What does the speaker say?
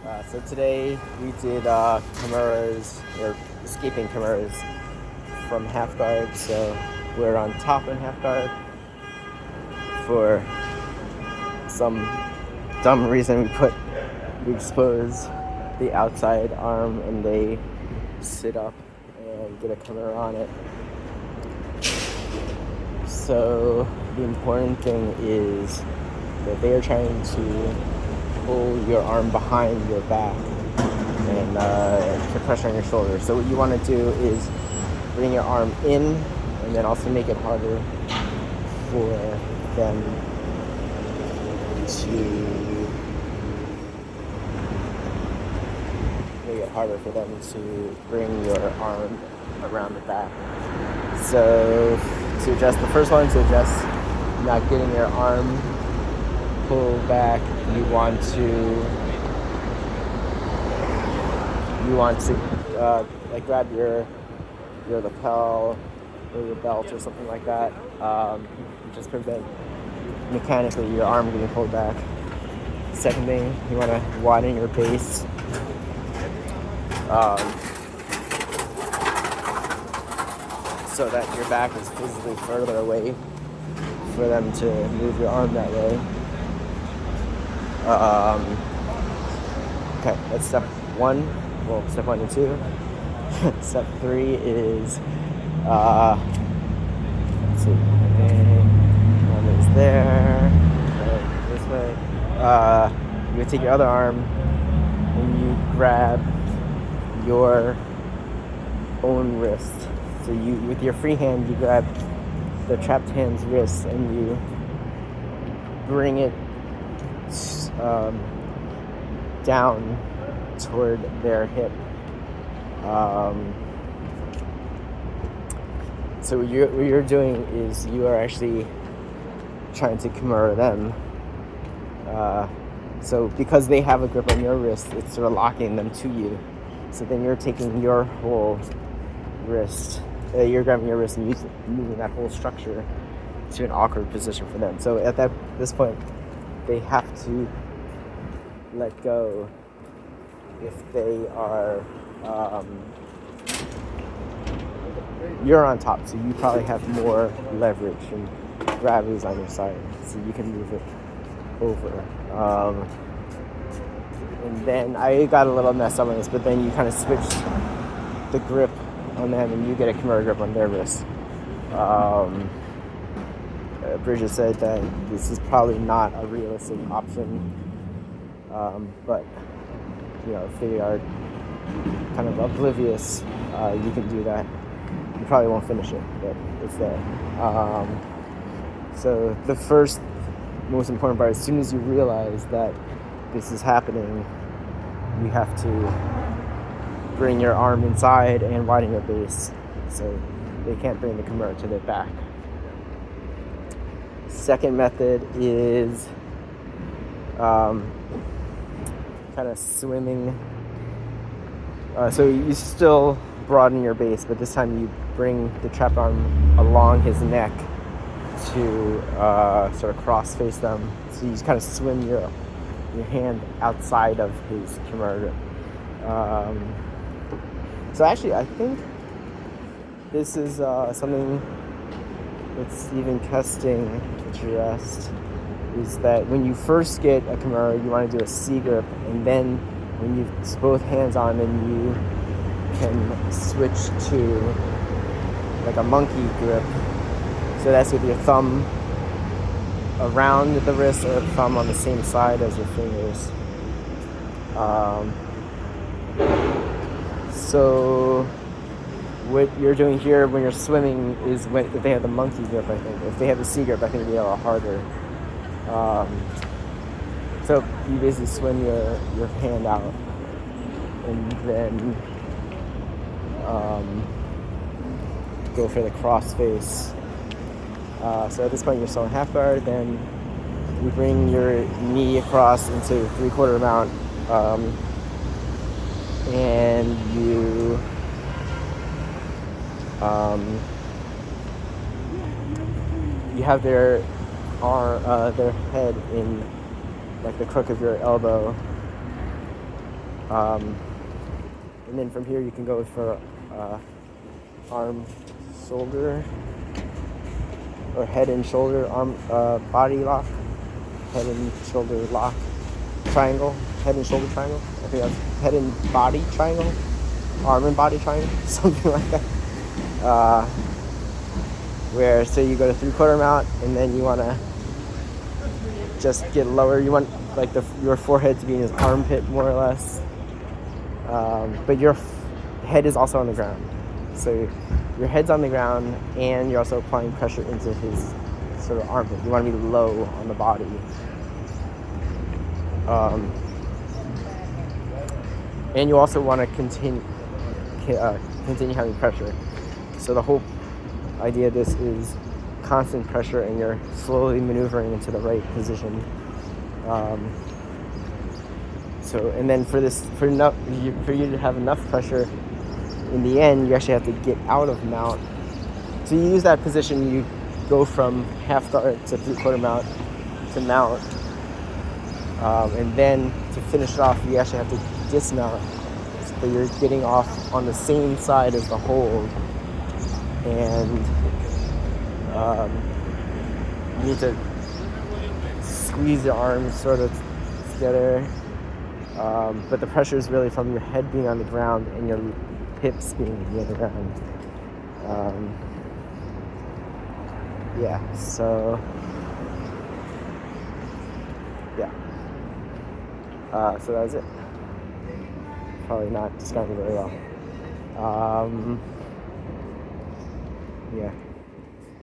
So today we did Kimura's, or escaping Kimura's from half guard. So we're on top in half guard. For some dumb reason, we expose the outside arm, and they sit up and get a Kimura on it. So the important thing is that they are trying to pull your arm behind your back and put pressure on your shoulder. So what you want to do is bring your arm in and then also make it harder for them to bring your arm around the back. So to adjust, the first one, to adjust not getting your arm pulled back, you want to like grab your lapel or your belt or something like that. Just prevent mechanically your arm getting pulled back. Second thing, you want to widen your base. So that your back is physically further away for them to move your arm that way. Okay, that's step one. Well, step 1 and 2. Step 3 is, let's see, one is there, right, this way. You would take your other arm and you grab your own wrist. So you, with your free hand, you grab the trapped hand's wrist and you bring it down toward their hip. So what you're doing is you are actually trying to Kimura them. So because they have a grip on your wrist, it's sort of locking them to you. So then you're taking your whole wrist, you're grabbing your wrist and moving that whole structure to an awkward position for them. So at this point, they have to let go if they are, you're on top, so you probably have more leverage and gravity's on your side, so you can move it over. And then I got a little messed up on this, but then you kind of switch the grip on them and you get a Kimura grip on their wrist. Bridget said that this is probably not a realistic option, but if they are kind of oblivious, you can do that. You probably won't finish it, but it's there. So the first most important part, as soon as you realize that this is happening, you have to bring your arm inside and widen your base so they can't bring the Kimura to their back. Second method is kind of swimming. So you still broaden your base, but this time you bring the trapped arm along his neck to sort of cross face them. So you just kind of swim your hand outside of his Kimura. So actually, I think this is something that Stephen Kesting addressed, is that when you first get a Kimura, you want to do a C grip, and then when you've both hands on, then you can switch to like a monkey grip. So that's with your thumb around the wrist or thumb on the same side as your fingers. So what you're doing here when you're swimming is if they have the monkey grip, I think. If they have the C grip, I think it'd be a lot harder. So you basically swim your hand out and then go for the cross face. So at this point you're still in half guard, then you bring your knee across into 3/4 mount, and you have their head in like the crook of your elbow, And then from here you can go for arm, shoulder, or head and shoulder arm body lock, head and shoulder lock, triangle, head and shoulder triangle. I think that's head and body triangle, arm and body triangle, something like that. Where say you go to 3/4 mount and then you want to just get lower. You want like your forehead to be in his armpit more or less, but your head is also on the ground. So your head's on the ground and you're also applying pressure into his sort of armpit. You want to be low on the body. And you also want to continue having pressure. So the whole idea of this is constant pressure and you're slowly maneuvering into the right position. And then for you to have enough pressure, in the end, you actually have to get out of mount. So you use that position, you go from half guard to 3/4 mount to mount. And then to finish it off, you actually have to dismount. So you're getting off on the same side as the hold. And you need to squeeze your arms sort of together. But the pressure is really from your head being on the ground and your hips being near the ground. So that was it. Probably not describing it very well. Yeah.